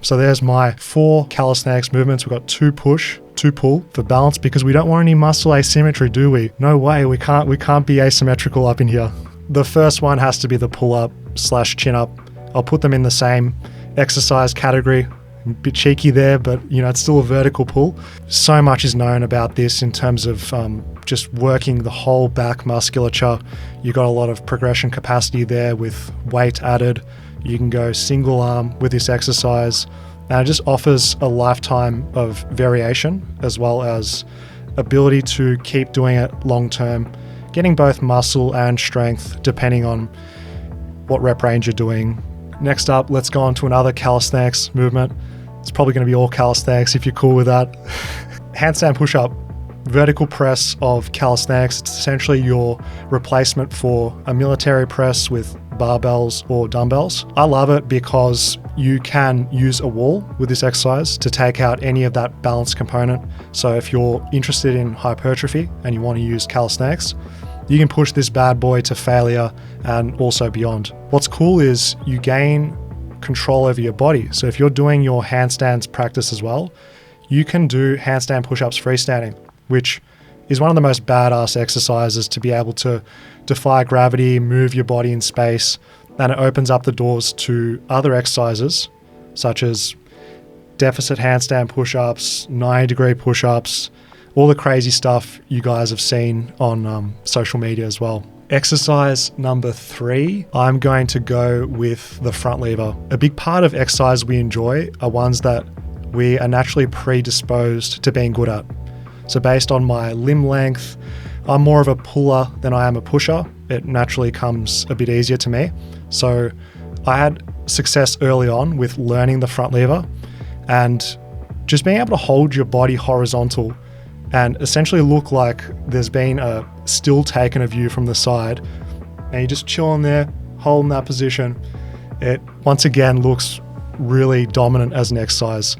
So there's my 4 calisthenics movements. We've got 2 push, 2 pull for balance, because we don't want any muscle asymmetry, do we? No way, we can't be asymmetrical up in here. The first one has to be the pull-up / chin-up. I'll put them in the same exercise category. A bit cheeky there, but it's still a vertical pull. So much is known about this in terms of just working the whole back musculature. You got a lot of progression capacity there with weight added. You can go single arm with this exercise, and it just offers a lifetime of variation as well as ability to keep doing it long term, getting both muscle and strength depending on what rep range you're doing. Next up, let's go on to another calisthenics movement. It's probably going to be all calisthenics if you're cool with that. Handstand push-up, vertical press of calisthenics. It's essentially your replacement for a military press with barbells or dumbbells. I love it because you can use a wall with this exercise to take out any of that balance component. So if you're interested in hypertrophy and you want to use calisthenics, you can push this bad boy to failure and also beyond. What's cool is you gain control over your body. So if you're doing your handstands practice as well, you can do handstand push-ups freestanding, which is one of the most badass exercises to be able to defy gravity, move your body in space, and it opens up the doors to other exercises such as deficit handstand push-ups, 90-degree push-ups, all the crazy stuff you guys have seen on social media as well. Exercise number 3, I'm going to go with the front lever. A big part of exercise we enjoy are ones that we are naturally predisposed to being good at. So based on my limb length, I'm more of a puller than I am a pusher. It naturally comes a bit easier to me. So I had success early on with learning the front lever and just being able to hold your body horizontal and essentially look like there's been a still taken of you from the side, and you're just chilling there, holding that position. It once again looks really dominant as an exercise.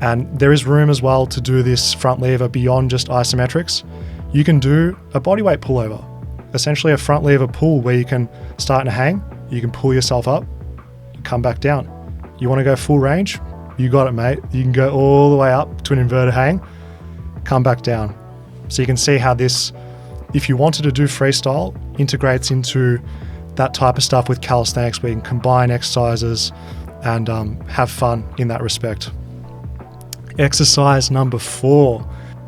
And there is room as well to do this front lever beyond just isometrics. You can do a bodyweight pullover, essentially a front lever pull where you can start in a hang, you can pull yourself up, come back down. You want to go full range? You got it, mate. You can go all the way up to an inverted hang, come back down. So you can see how this, if you wanted to do freestyle, integrates into that type of stuff with calisthenics where you can combine exercises and have fun in that respect. Exercise number 4.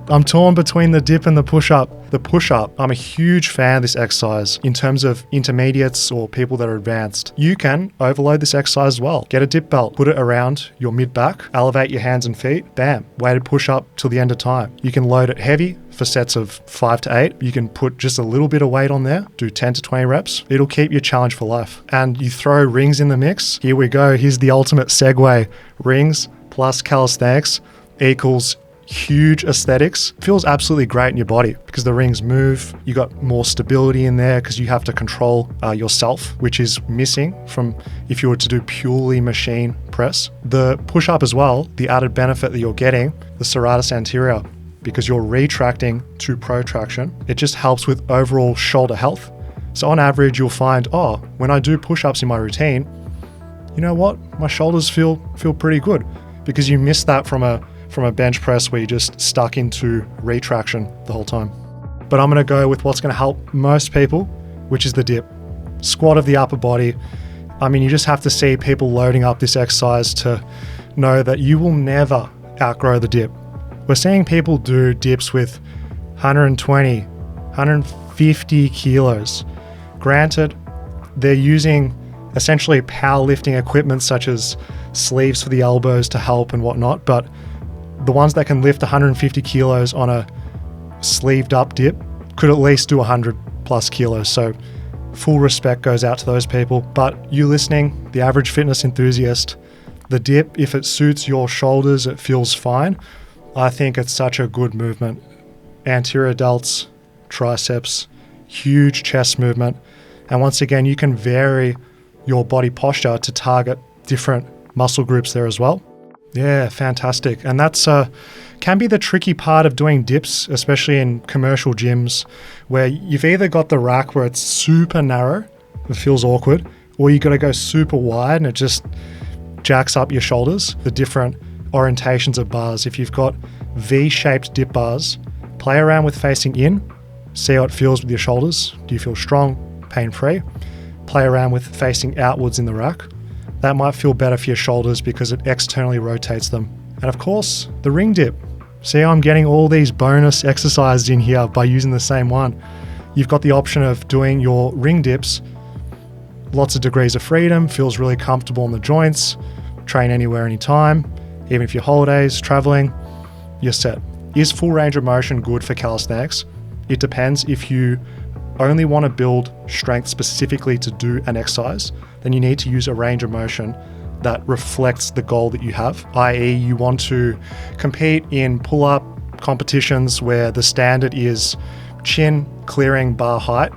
I'm torn between the dip and the push-up. The push-up, I'm a huge fan of this exercise in terms of intermediates or people that are advanced. You can overload this exercise as well. Get a dip belt, put it around your mid-back, elevate your hands and feet, bam, weighted push-up till the end of time. You can load it heavy for sets of 5 to 8. You can put just a little bit of weight on there, do 10 to 20 reps. It'll keep your challenge for life. And you throw rings in the mix. Here we go. Here's the ultimate segue. Rings plus calisthenics equals huge aesthetics. Feels absolutely great in your body because the rings move. You got more stability in there because you have to control yourself, which is missing from if you were to do purely machine press. The push-up as well, the added benefit that you're getting, the serratus anterior, because you're retracting to protraction. It just helps with overall shoulder health. So on average, you'll find, when I do push-ups in my routine, you know what? My shoulders feel pretty good because you miss that from a bench press where you're just stuck into retraction the whole time. But I'm going to go with what's going to help most people, which is the dip. Squat of the upper body. I mean, you just have to see people loading up this exercise to know that you will never outgrow the dip. We're seeing people do dips with 120, 150 kilos. Granted, they're using essentially powerlifting equipment such as sleeves for the elbows to help and whatnot, but the ones that can lift 150 kilos on a sleeved up dip could at least do 100 plus kilos. So full respect goes out to those people. But you listening, the average fitness enthusiast, the dip, if it suits your shoulders, it feels fine. I think it's such a good movement. Anterior delts, triceps, huge chest movement. And once again, you can vary your body posture to target different muscle groups there as well. Yeah, fantastic. And that's can be the tricky part of doing dips, especially in commercial gyms, where you've either got the rack where it's super narrow, it feels awkward, or you got to go super wide and jacks up your shoulders, the different orientations of bars. If you've got V-shaped dip bars, play around with facing in, see how it feels with your shoulders. Do you feel strong, pain-free? Play around with facing outwards in the rack. That might feel better for your shoulders because it externally rotates them. And of course, the ring dip. See how I'm getting all these bonus exercises in here by using the same one. You've got the option of doing your ring dips, lots of degrees of freedom, feels really comfortable in the joints, train anywhere, anytime. Even if you're holidays, traveling, you're set. Is full range of motion good for calisthenics? It depends. If you only want to build strength specifically to do an exercise, then you need to use a range of motion that reflects the goal that you have, i.e. you want to compete in pull-up competitions where the standard is chin clearing bar height,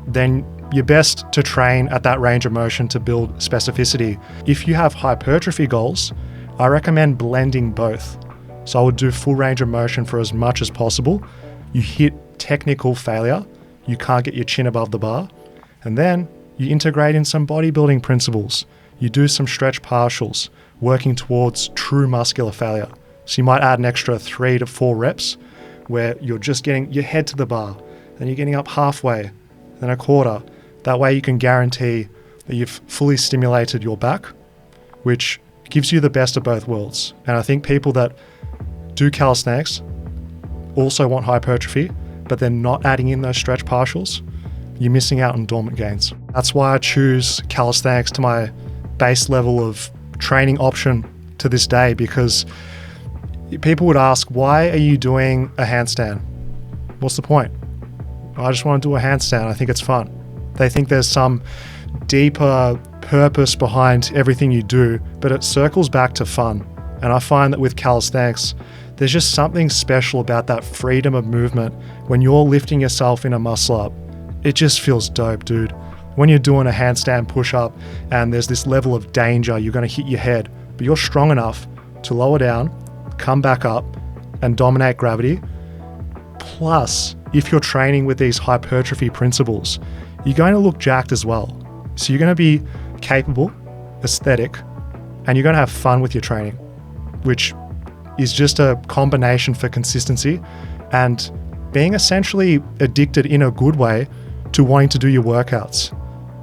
then you're best to train at that range of motion to build specificity. If you have hypertrophy goals, I recommend blending both. So I would do full range of motion for as much as possible. You hit technical failure, you can't get your chin above the bar, and then you integrate in some bodybuilding principles. You do some stretch partials, working towards true muscular failure. So you might add an extra 3 to 4 reps where you're just getting your head to the bar, then you're getting up halfway, then a quarter. That way you can guarantee that you've fully stimulated your back, which gives you the best of both worlds. And I think people that do calisthenics also want hypertrophy, but they're not adding in those stretch partials, you're missing out on dormant gains. That's why I choose calisthenics to my base level of training option to this day, because people would ask, why are you doing a handstand? What's the point? I just want to do a handstand. I think it's fun. They think there's some deeper purpose behind everything you do, but it circles back to fun. And I find that with calisthenics, there's just something special about that freedom of movement when you're lifting yourself in a muscle up. It just feels dope, dude. When you're doing a handstand push-up and there's this level of danger, you're going to hit your head, but you're strong enough to lower down, come back up, and dominate gravity. Plus, if you're training with these hypertrophy principles, you're going to look jacked as well. So you're going to be capable, aesthetic, and you're going to have fun with your training, which is just a combination for consistency and being essentially addicted in a good way to wanting to do your workouts.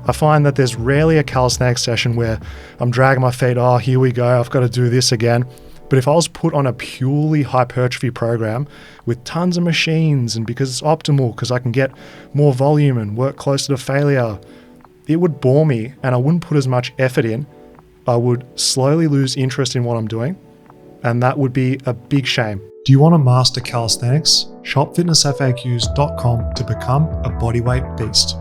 I find that there's rarely a calisthenics session where I'm dragging my feet, oh, here we go, I've got to do this again. But if I was put on a purely hypertrophy program with tons of machines, and because it's optimal, because I can get more volume and work closer to failure, it would bore me and I wouldn't put as much effort in. I would slowly lose interest in what I'm doing, and that would be a big shame. Do you want to master calisthenics? Shop FitnessFAQs.com to become a bodyweight beast.